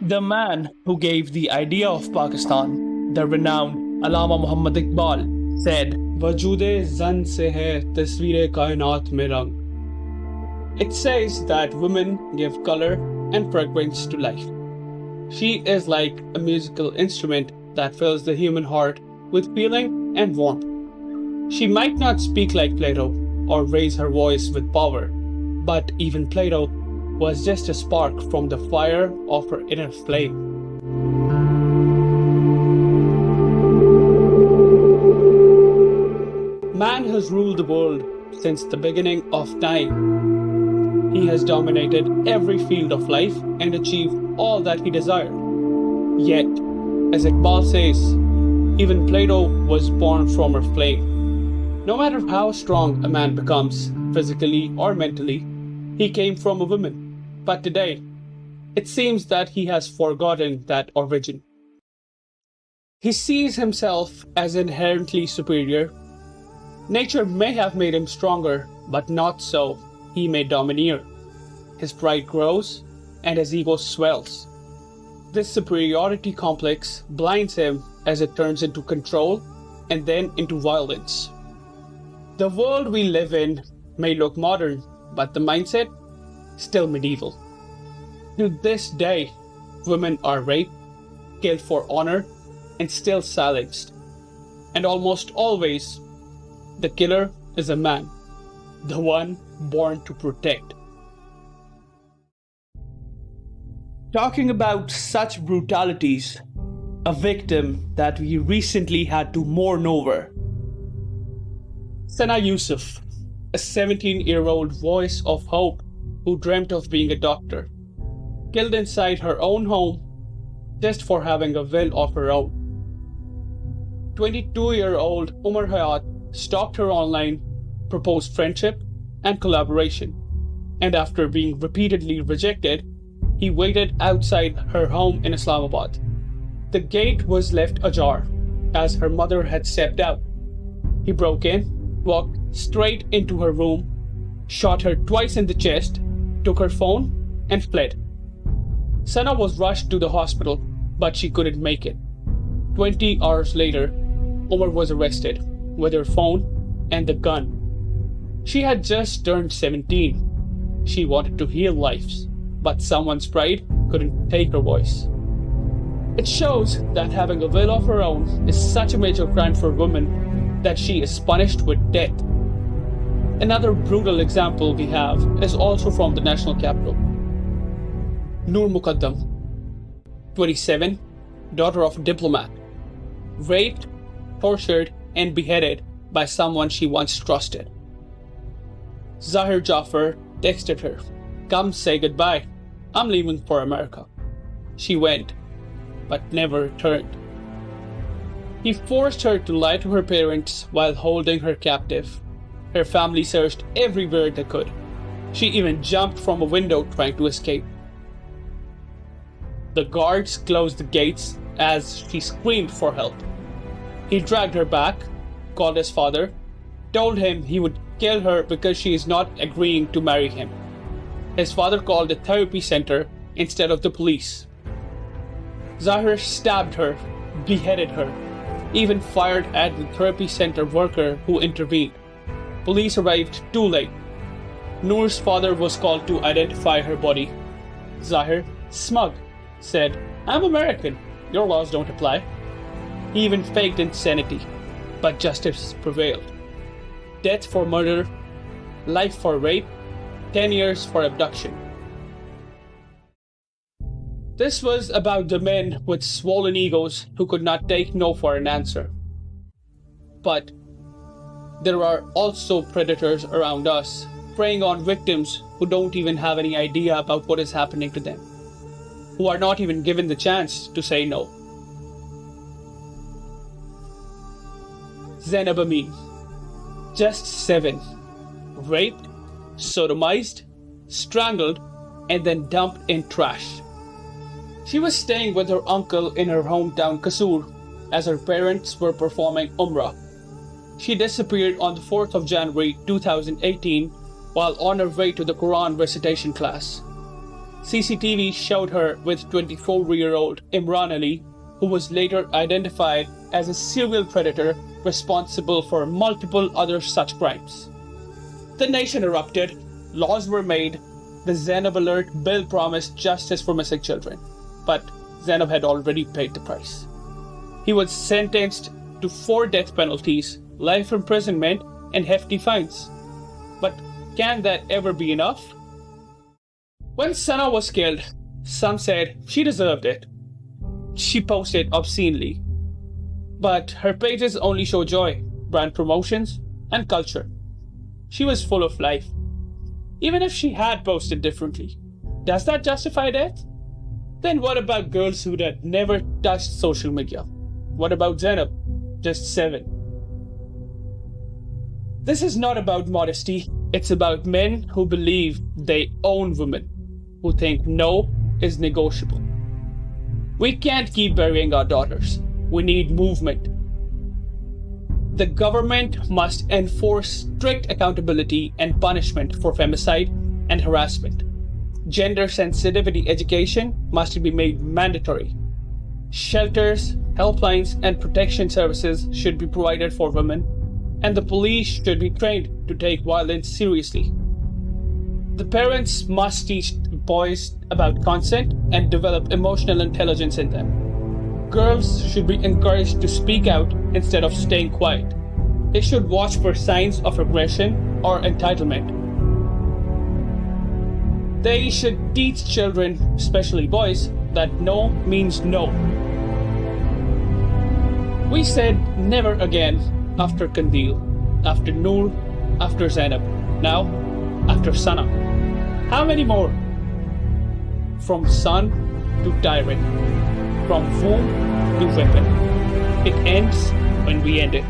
The man who gave the idea of Pakistan, the renowned Allama Muhammad Iqbal, said, वजूदे जन से है तस्वीरे कायनात में रंग. It says that women give color and fragrance to life. She is like a musical instrument that fills the human heart with feeling and warmth. She might not speak like Plato or raise her voice with power, but even Plato was just a spark from the fire of her inner flame. Man has ruled the world since the beginning of time. He has dominated every field of life and achieved all that he desired. Yet, as Iqbal says, even Plato was born from her flame. No matter how strong a man becomes, physically or mentally, he came from a woman. But today, it seems that he has forgotten that origin. He sees himself as inherently superior. Nature may have made him stronger, but not so. He may domineer. His pride grows and his ego swells. This superiority complex blinds him as it turns into control and then into violence. The world we live in may look modern, but the mindset still medieval. To this day, women are raped, killed for honor, and still silenced. And almost always, the killer is a man, the one born to protect. Talking about such brutalities, a victim that we recently had to mourn over. Sana Yousaf, a 17-year-old voice of hope who dreamt of being a doctor, killed inside her own home just for having a will of her own. 22-year-old Umar Hayat stalked her online, proposed friendship and collaboration, and after being repeatedly rejected, he waited outside her home in Islamabad. The gate was left ajar as her mother had stepped out. He broke in, walked straight into her room, shot her twice in the chest, took her phone, and fled. Sana was rushed to the hospital, but she couldn't make it. 20 hours later, Umar was arrested with her phone and the gun. She had just turned 17. She wanted to heal lives, but someone's pride couldn't take her voice. It shows that having a will of her own is such a major crime for women that she is punished with death. Another brutal example we have is also from the national capital. Noor Mukadam, 27, daughter of a diplomat, raped, tortured, and beheaded by someone she once trusted. Zahir Jaffer texted her, "Come say goodbye. I'm leaving for America." She went, but never returned. He forced her to lie to her parents while holding her captive. Her family searched everywhere they could. She even jumped from a window trying to escape. The guards closed the gates as she screamed for help. He dragged her back, called his father, told him he would kill her because she is not agreeing to marry him. His father called a therapy center instead of the police. Zahir stabbed her, beheaded her, even fired at the therapy center worker who intervened. Police arrived too late. Noor's father was called to identify her body. Zahir, smug, said, "I'm American. Your laws don't apply." He even faked insanity, but justice prevailed. Death for murder, life for rape, 10 years for abduction. This was about the men with swollen egos who could not take no for an answer. But there are also predators around us, preying on victims who don't even have any idea about what is happening to them, who are not even given the chance to say no. Zainab Amin, just 7, raped, sodomized, strangled, and then dumped in trash. She was staying with her uncle in her hometown Kasur as her parents were performing Umrah. She disappeared on the 4th of January 2018 while on her way to the Quran recitation class. CCTV showed her with 24-year-old Imran Ali, who was later identified as a serial predator responsible for multiple other such crimes. The nation erupted, laws were made, the Zainab Alert bill promised justice for missing children, but Zainab had already paid the price. He was sentenced to 4 death penalties, life imprisonment, and hefty fines. But can that ever be enough? When Sana was killed, some said she deserved it. She posted obscenely. But her pages only show joy, brand promotions, and culture. She was full of life. Even if she had posted differently, does that justify death? Then what about girls who had never touched social media? What about Zainab, just 7? This is not about modesty, it's about men who believe they own women, who think no is negotiable. We can't keep burying our daughters. We need movement. The government must enforce strict accountability and punishment for femicide and harassment. Gender sensitivity education must be made mandatory. Shelters, helplines, and protection services should be provided for women, and the police should be trained to take violence seriously. The parents must teach boys about consent and develop emotional intelligence in them. Girls should be encouraged to speak out instead of staying quiet. They should watch for signs of aggression or entitlement. They should teach children, especially boys, that no means no. We said never again after Kandil, after Noor, after Zainab, now after Sana. How many more? From son to tyrant, from womb to weapon. It ends when we end it.